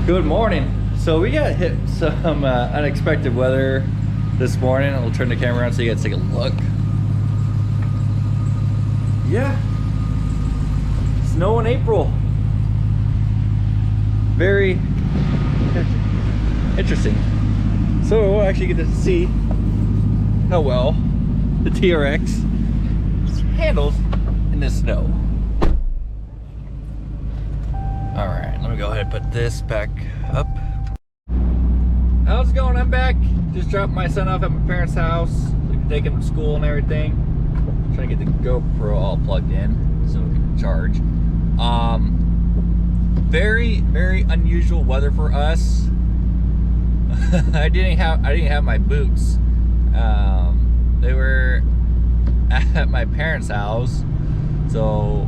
Good morning. So we got hit some unexpected weather this morning. I'll turn the camera around so you guys take a look. Yeah, snow in April. Very interesting. So we'll actually get to see how well the TRX handles in the snow. All right, let me go ahead and put this back up. How's it going? I'm back. Just dropped my son off at my parents' house. So we can take him to school and everything. Trying to get the GoPro all plugged in so we can charge. Very unusual weather for us. I didn't have my boots. They were at my parents' house, so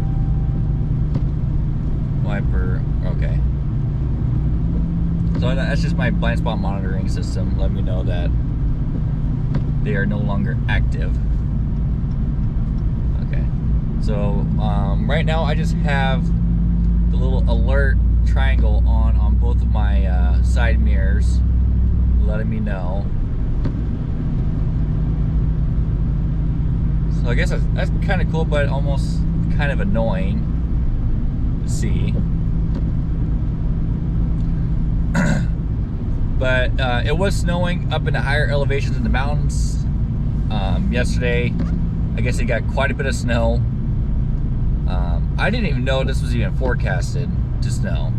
wiper. Okay. So that's just my blind spot monitoring system. Let me know that they are no longer active. Okay. So right now I just have the little alert triangle on both of my side mirrors, letting me know. So I guess that's kind of cool, but almost kind of annoying to see. But it was snowing up in the higher elevations in the mountains yesterday. I guess it got quite a bit of snow. I didn't even know this was even forecasted to snow.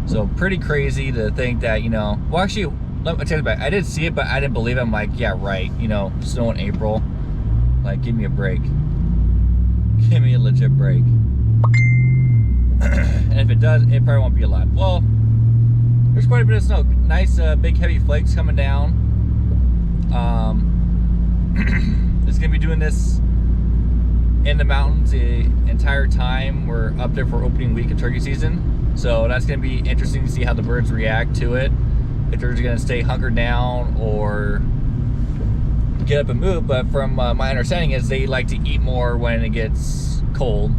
So pretty crazy to think that, you know, well, actually, let me tell you about it. I did see it, but I didn't believe it. I'm like, yeah, right, you know, snow in April. Like, give me a break. Give me a legit break. And if it does, it probably won't be a lot. Well, there's quite a bit of snow. Nice big heavy flakes coming down. It's gonna be doing this in the mountains the entire time we're up there for opening week of turkey season. So that's gonna be interesting to see how the birds react to it. If they're gonna stay hunkered down or get up and move. But from my understanding is they like to eat more when it gets cold.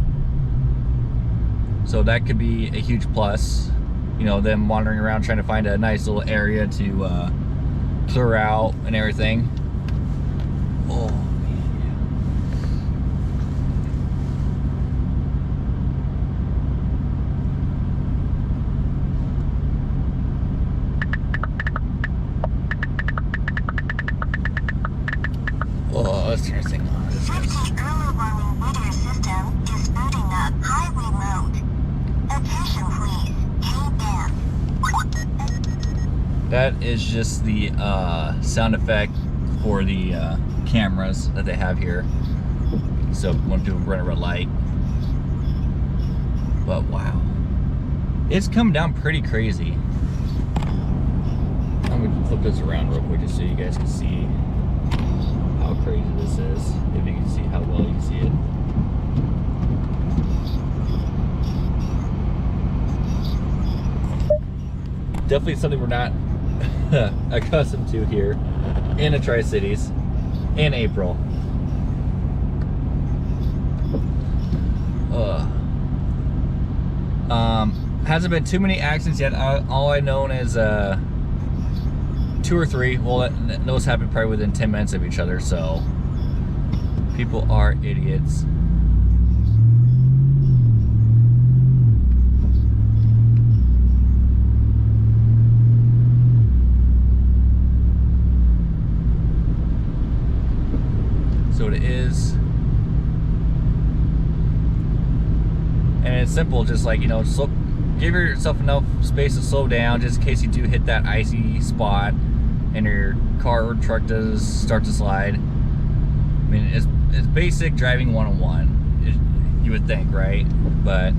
So that could be a huge plus. You know, them wandering around trying to find a nice little area to clear out and everything. Oh man. Oh, let's turn this thing on. The early warning weather system is booting up highway mode. Attention please. That is just the sound effect for the cameras that they have here. So want to run a red light. But wow, it's come down pretty crazy. I'm gonna flip this around real quick just so you guys can see how crazy this is. If you can see how well you can see it. Definitely something we're not accustomed to here in the Tri-Cities in April. Hasn't been too many accidents yet. All I know is 2 or 3. Well, those happen probably within 10 minutes of each other, so people are idiots. So it is, and it's simple, just like, you know, give yourself enough space to slow down just in case you do hit that icy spot and your car or truck does start to slide. I mean, it's basic driving 101, you would think, right? But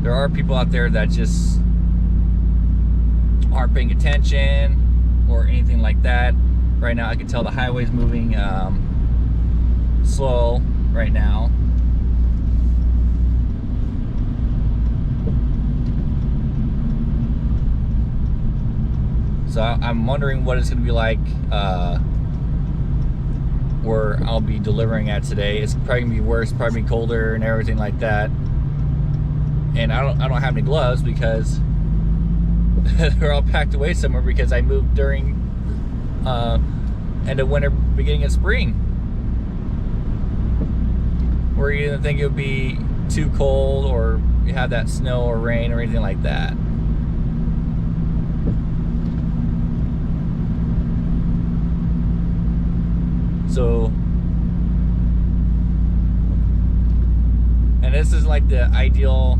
there are people out there that just aren't paying attention or anything like that. Right now I can tell the highway's moving slow right now. So I'm wondering what it's going to be like where I'll be delivering at today. It's probably going to be worse, probably colder and everything like that. and I don't have any gloves because they're all packed away somewhere because I moved during end of winter, beginning of spring, where you didn't think it would be too cold or you have that snow or rain or anything like that. So, and this is like the ideal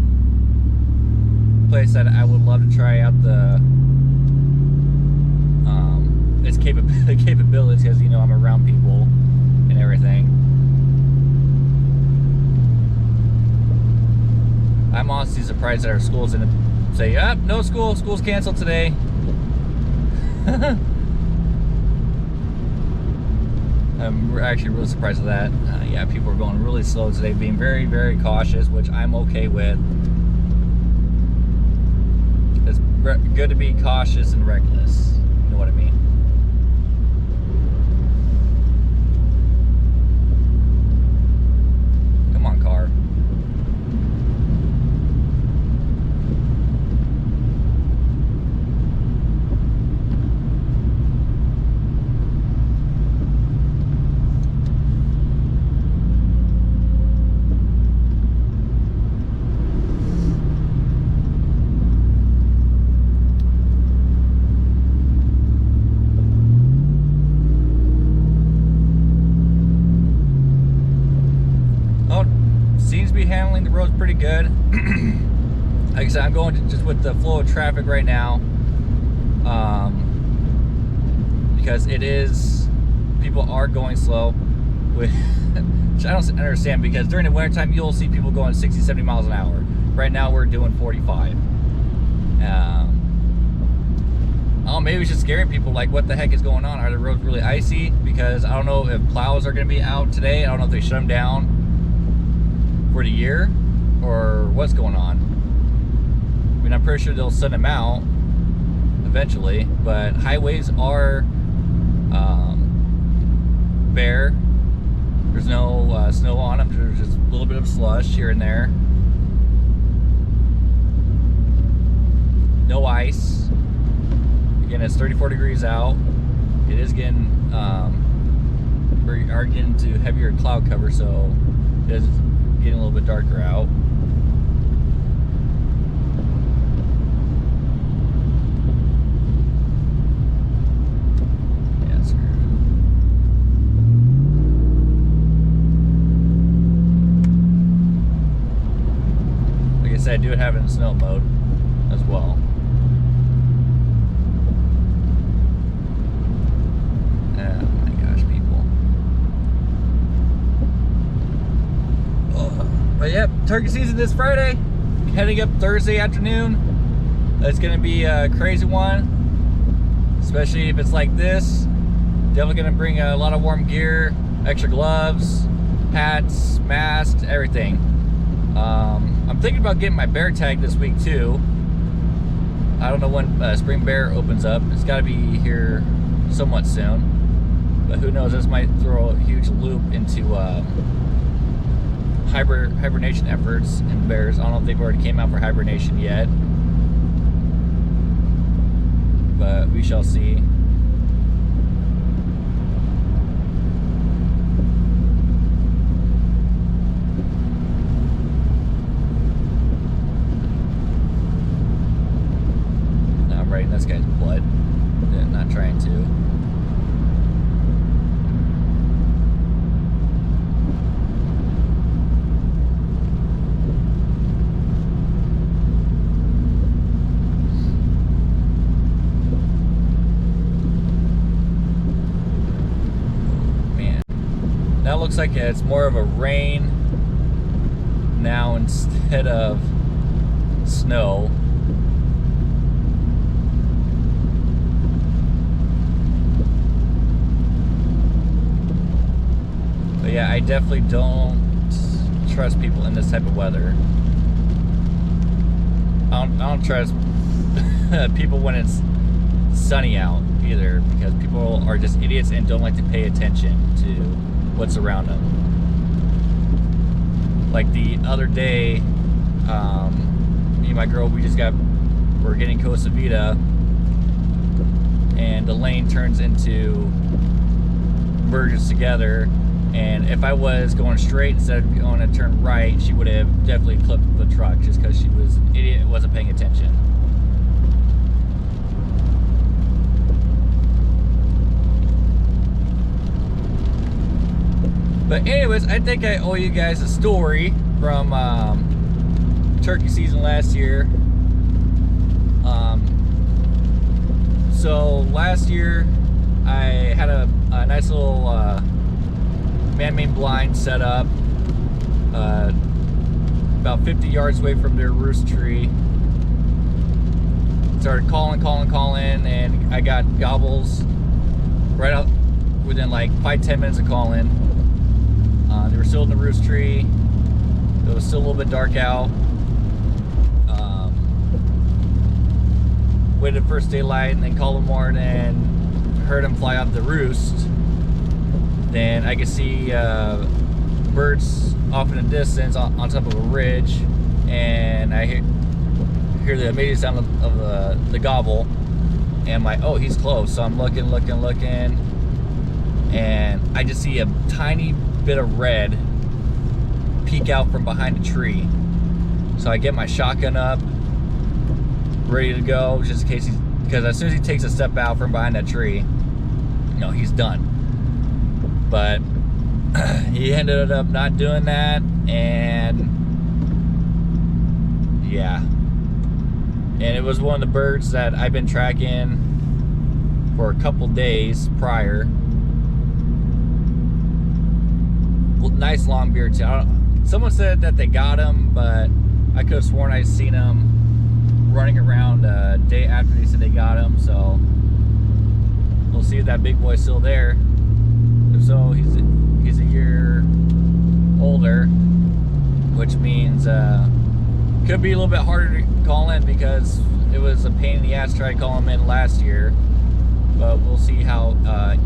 place that I would love to try out its capabilities, because you know I'm around people and everything. I'm honestly surprised that our school's didn't say, "Yep, no school. School's canceled today." I'm actually really surprised at that. Yeah, people are going really slow today, being very, very cautious, which I'm okay with. It's good to be cautious and reckless. You know what I mean? Come on, car. Handling the roads pretty good. Like I said, I'm going just with the flow of traffic right now, because it is, people are going slow, which I don't understand, because during the wintertime you'll see people going 60, 70 miles an hour. Right now we're doing 45. Oh, maybe it's just scaring people, like what the heck is going on? Are the roads really icy? Because I don't know if plows are going to be out today. I don't know if they shut them down for the year or what's going on. I mean, I'm pretty sure they'll send them out eventually, but highways are bare. There's no snow on them. There's just a little bit of slush here and there. No ice. Again, it's 34 degrees out. It is getting, we are getting to heavier cloud cover, so it is getting a little bit darker out. Yeah, screw it. Like I said, I do have it in snow mode as well. Oh my gosh, people. But yep, turkey season this Friday, heading up Thursday afternoon. It's gonna be a crazy one, especially if it's like this. Definitely gonna bring a lot of warm gear, extra gloves, hats, masks, everything. I'm thinking about getting my bear tag this week too. I don't know when Spring Bear opens up. It's gotta be here somewhat soon. But who knows, this might throw a huge loop into hibernation efforts in bears. I don't know if they've already came out for hibernation yet, but we shall see. Now I'm right in this guy's blood. Not trying to. Now it looks like it's more of a rain now instead of snow. But yeah, I definitely don't trust people in this type of weather. I don't trust people when it's sunny out either, because people are just idiots and don't like to pay attention to what's around them. Like the other day, and my girl, we're getting Costa Vida, and the lane turns into merges together. And if I was going straight instead of going to turn right, she would have definitely clipped the truck just because she was an idiot and wasn't paying attention. But anyways, I think I owe you guys a story from turkey season last year. So last year I had a nice little man-made blind set up about 50 yards away from their roost tree. Started calling, and I got gobbles right out within like 5-10 minutes of calling. They were still in the roost tree. It was still a little bit dark out. Waited first daylight and then called them more and heard them fly off the roost. Then I could see birds off in the distance on top of a ridge, and I hear the amazing sound of the gobble, and I'm like, oh, he's close. So I'm looking, and I just see a tiny bit of red peek out from behind a tree. So I get my shotgun up, ready to go, just in case because as soon as he takes a step out from behind that tree, you know, he's done. But he ended up not doing that, and yeah. And it was one of the birds that I've been tracking for a couple days prior. Nice long beard too. Someone said that they got him, but I could have sworn I'd seen him running around a day after they said they got him. So we'll see if that big boy's still there. If so, he's a year older, which means could be a little bit harder to call in because it was a pain in the ass to try to call him in last year. But we'll see how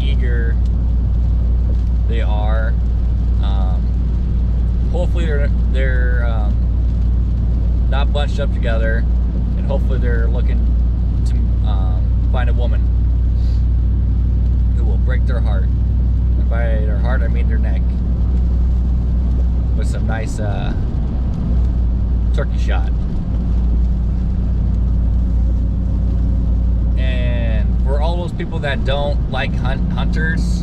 eager they are. Hopefully they're not bunched up together, and hopefully they're looking to find a woman who will break their heart. And by their heart, I mean their neck, with some nice turkey shot. And for all those people that don't like hunters,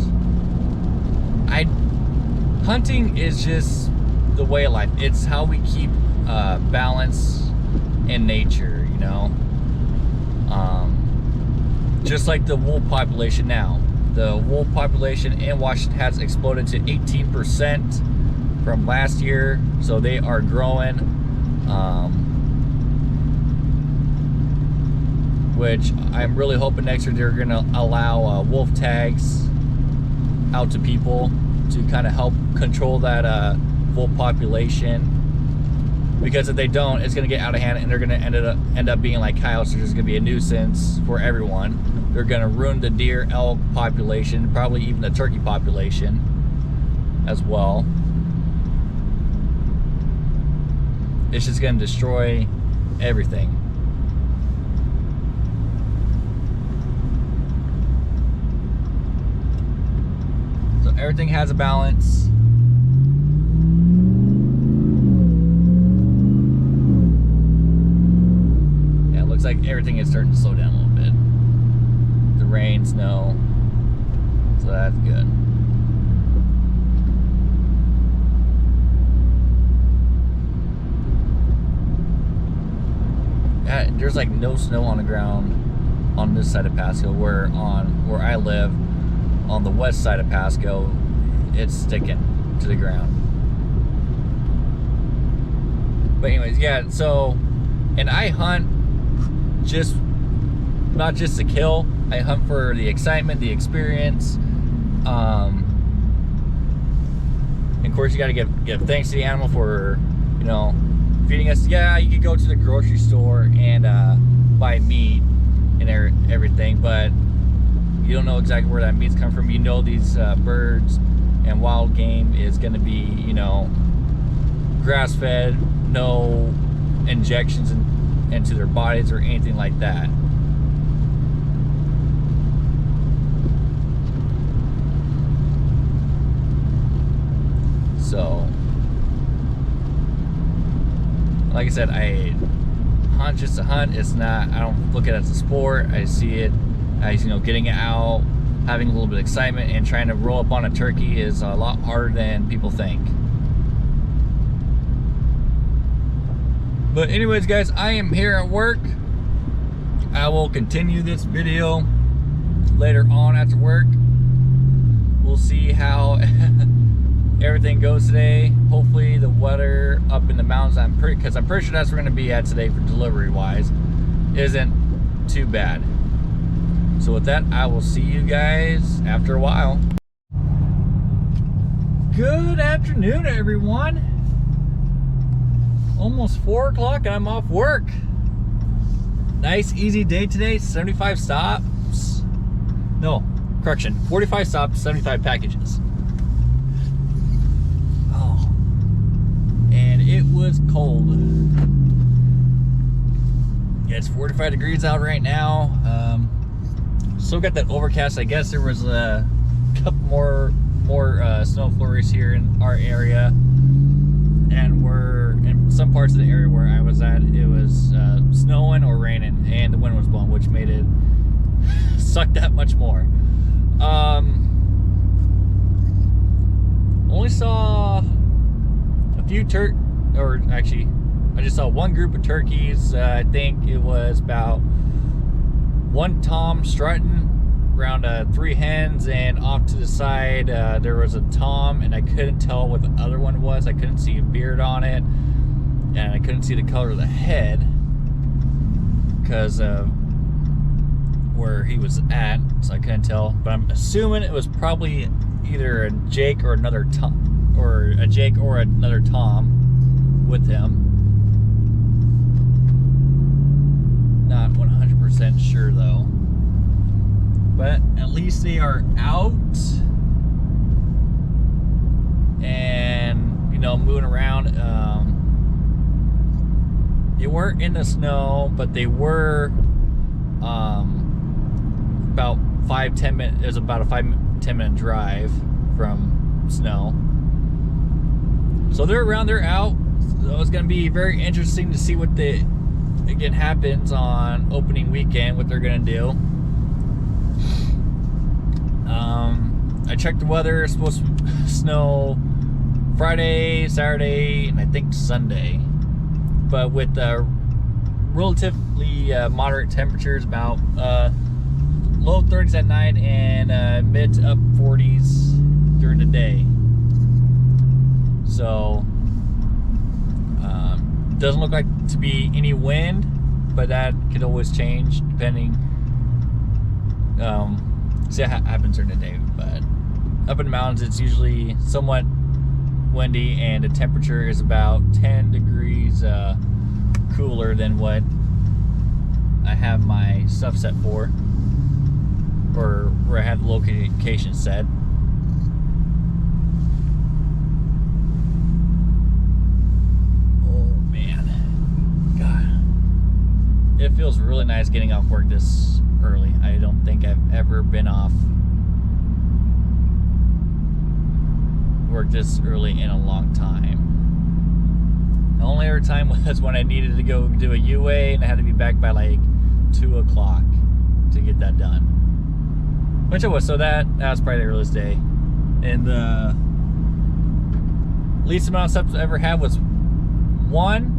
hunting is just the way of life. It's how we keep balance in nature, you know. Just like the wolf population now. The wolf population in Washington has exploded to 18% from last year, so they are growing, which I'm really hoping next year they're going to allow wolf tags out to people to kind of help control that wolf population, because if they don't, it's going to get out of hand and they're going to end up being like coyotes. They're just going to be a nuisance for everyone. They're going to ruin the deer, elk population, probably even the turkey population as well. It's just going to destroy everything. So everything has a balance. Yeah, it looks like everything is starting to slow down a little bit. The rain, snow, so that's good. There's like no snow on the ground on this side of Pasco, where I live on the west side of Pasco, it's sticking to the ground. But anyways, yeah, so, and I hunt not just to kill, I hunt for the excitement, the experience. And of course you gotta give thanks to the animal for, you know, feeding us. Yeah, you could go to the grocery store and buy meat and everything, but you don't know exactly where that meat's come from. You know these birds and wild game is going to be, you know, grass-fed, no injections into their bodies or anything like that. So, like I said, I hunt just a hunt. It's not, I don't look at it as a sport. I see it as, you know, getting out, having a little bit of excitement, and trying to roll up on a turkey is a lot harder than people think. But anyways, guys, I am here at work. I will continue this video later on after work. We'll see how everything goes today. Hopefully the weather up in the mountains, because I'm pretty sure that's where we're going to be at today for delivery wise, isn't too bad. So with that, I will see you guys after a while. Good afternoon, everyone. Almost 4 o'clock and I'm off work. Nice easy day today. 75 stops. No, correction, 45 stops, 75 packages. Oh, and it was cold. Yeah, it's 45 degrees out right now. Still got that overcast. I guess there was a couple more snow flurries here in our area, and we're in some parts of the area where I was at, it was snowing or raining, and the wind was blowing, which made it suck that much more. Only saw a few I just saw one group of turkeys. I think it was about one tom strutting around 3 hens, and off to the side there was a tom, and I couldn't tell what the other one was. I couldn't see a beard on it, and I couldn't see the color of the head because of where he was at, so I couldn't tell. But I'm assuming it was probably either a Jake or another tom, or a Jake or another tom with him. Not 100% sure though. But at least they are out and, you know, moving around. They weren't in the snow, but they were about 5-10 minutes. It was about a 5-10 minute drive from snow. So they're around, they're out. So it's going to be very interesting to see what again happens on opening weekend, what they're going to do. I checked the weather. It's supposed to snow Friday, Saturday, and I think Sunday. But with relatively moderate temperatures, about low 30s at night and mid to up 40s during the day. So doesn't look like to be any wind, but that could always change depending. See what happens during the day. But up in the mountains, it's usually somewhat windy, and the temperature is about 10 degrees cooler than what I have my stuff set for, or where I have the location set. Oh man, God, it feels really nice getting off work this early. I don't think I've ever been off work this early in a long time. The only other time was when I needed to go do a UA, and I had to be back by like 2 o'clock to get that done. Which it was, so that was probably the earliest day. And the least amount of steps I ever had was one.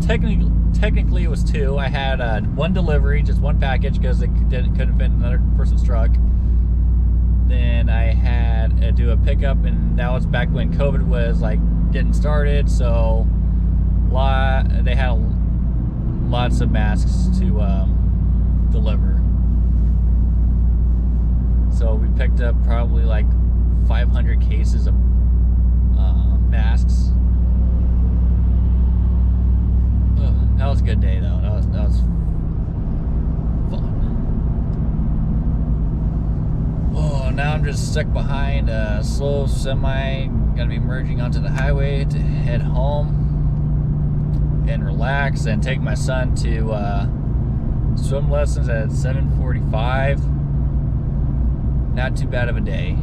Technically it was 2. I had one delivery, just one package, because it couldn't fit in another person's truck. Then I had to do a pickup, and that was back when COVID was like getting started, so they had lots of masks to deliver. So we picked up probably like 500 cases of masks. That was a good day though. That was fun. Oh, now I'm just stuck behind a slow semi. Gonna be merging onto the highway to head home. and relax and take my son to swim lessons at 7:45. Not too bad of a day.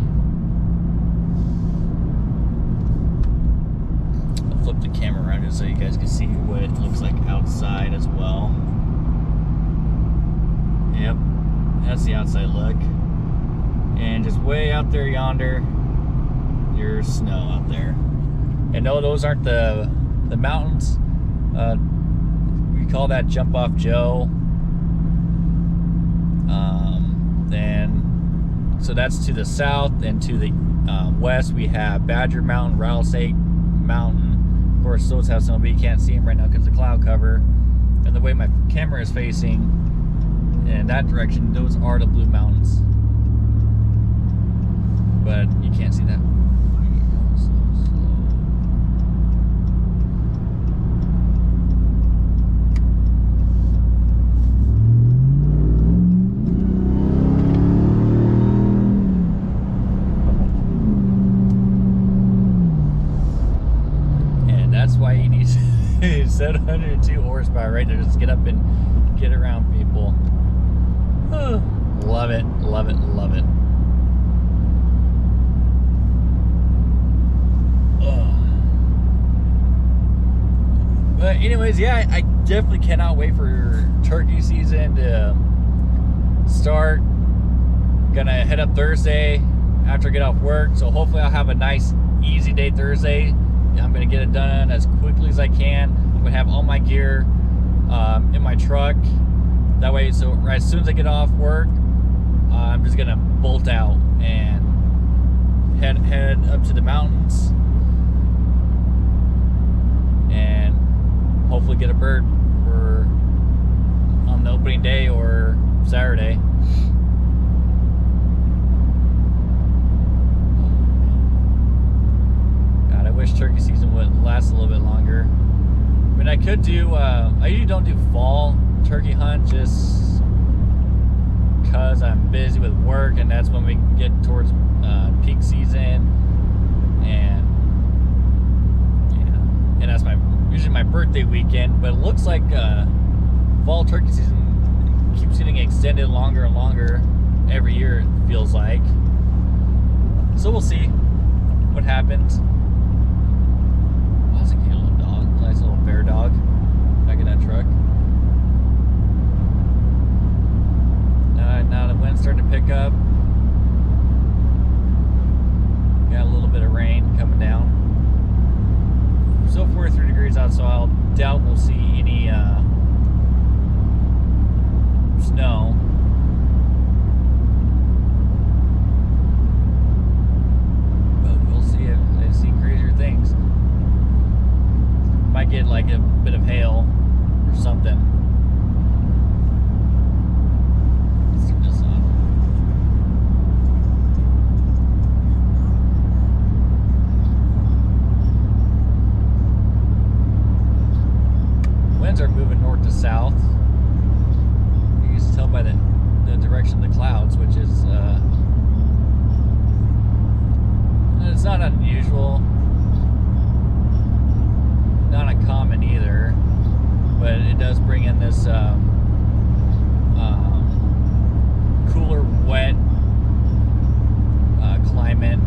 I'll flip the camera around just so you guys can see what it looks like outside as well. Yep, that's the outside look. And just way out there yonder, there's snow out there. And no, those aren't the mountains. We call that Jump Off Joe. Then, so that's to the south, and to the west we have Badger Mountain, Rattlesnake Mountain. Of course, those have snow, but you can't see them right now because of the cloud cover. And the way my camera is facing in that direction, those are the Blue Mountains. But you can't see that. Why you need 702 horsepower right there. Just get up and get around people. Love it, love it, love it. But anyways, yeah, I definitely cannot wait for turkey season to start. Gonna head up Thursday after I get off work, so hopefully I'll have a nice easy day Thursday. I'm going to get it done as quickly as I can. I'm going to have all my gear in my truck. That way, so right as soon as I get off work, I'm just going to bolt out and head up to the mountains and hopefully get a bird for on the opening day or Saturday. I wish turkey season would last a little bit longer. I mean, I could do, I usually don't do fall turkey hunt just because I'm busy with work, and that's when we get towards peak season. And yeah, and that's usually my birthday weekend. But it looks like fall turkey season keeps getting extended longer and longer every year, it feels like. So we'll see what happens. Nice little bear dog back in that truck. Now the wind's starting to pick up. Got a little bit of rain coming down. Still 43 degrees out, so I'll doubt we'll see any snow. But we'll see. I've seen crazier things. Might get like a bit of hail or something. Let's turn this on. Winds are moving north to south. You can just tell by the direction of the clouds, which is it's not unusual. Not uncommon either, but it does bring in this cooler, wet climate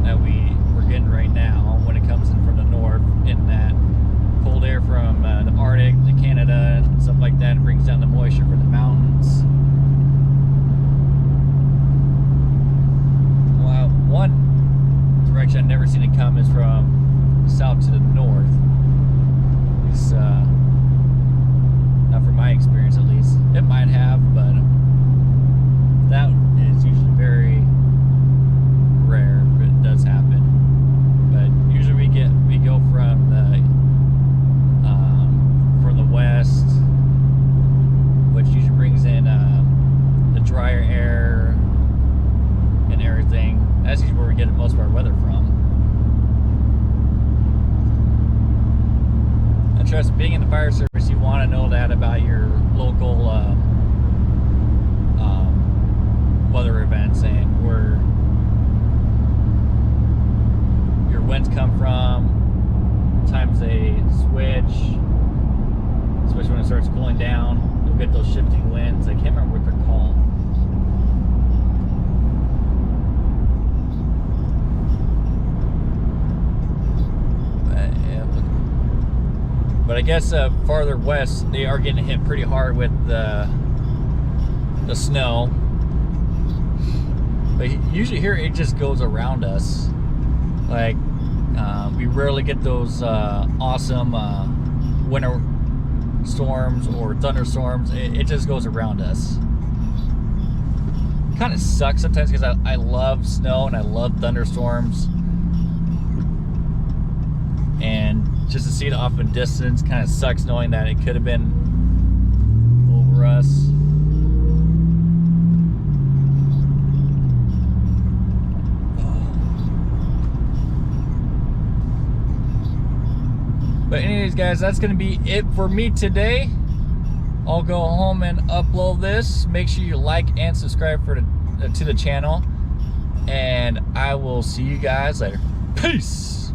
that we're getting right now when it comes in from the north, getting that cold air from the Arctic to Canada and stuff like that. It brings down the moisture from the mountains. Well, one direction I've never seen it come is from the south to the north. It's not from my experience, at least. It might have, but that is usually very rare, but it does happen. But usually we go from the west, which usually brings in the drier air and everything. That's usually where we get most of our weather from. And trust, being in the fire service, you want to know that about your local weather events and where your winds come from, times they switch, But I guess farther west, they are getting hit pretty hard with the snow. But usually here, it just goes around us. Like, we rarely get those awesome winter storms or thunderstorms. It just goes around us. Kind of sucks sometimes because I love snow and I love thunderstorms. And just to see it off in distance kind of sucks, knowing that it could have been over us. But anyways, guys, that's going to be it for me today. I'll go home and upload this. Make sure you like and subscribe to the channel. And I will see you guys later. Peace!